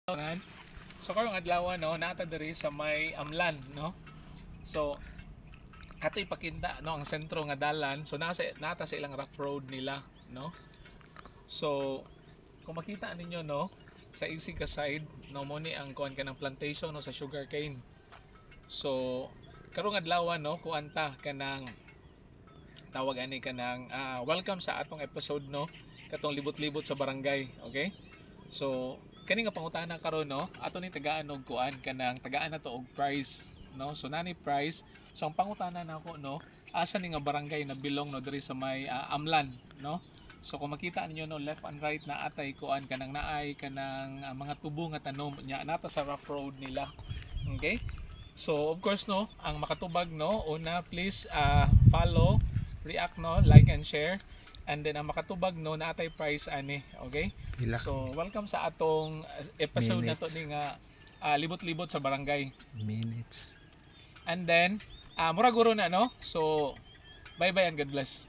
So karong adlaw no nata diri sa may Amlan no. So ato ipakita no ang sentro nga dalan. So nata sa ilang rough road nila no. So kung makita ninyo no sa isig ka side no mo ni ang kuan kanang plantation no sa sugarcane. So karong adlaw no kuanta kanang tawag ani kanang welcome sa atong episode no katong libot-libot sa barangay, okay? So kani nga pangutana karon no ato ni tagaan og kuan kanang tagaan na to og price no. So nani price, so ang pangutana nako no asa ni nga barangay na bilong no diri sa may Amlan no. So kung makita ninyo no left and right na atay kuan kanang naay kanang mga tubo nga tanom nya nata sa rough road nila, okay? So of course no ang makatubag no una please follow, react no, like and share. And then ang makatubag no natay price ani, okay? So welcome sa atong episode na to ni nga libot-libot sa barangay. Minutes. And then mura guro na no. So bye bye and God bless.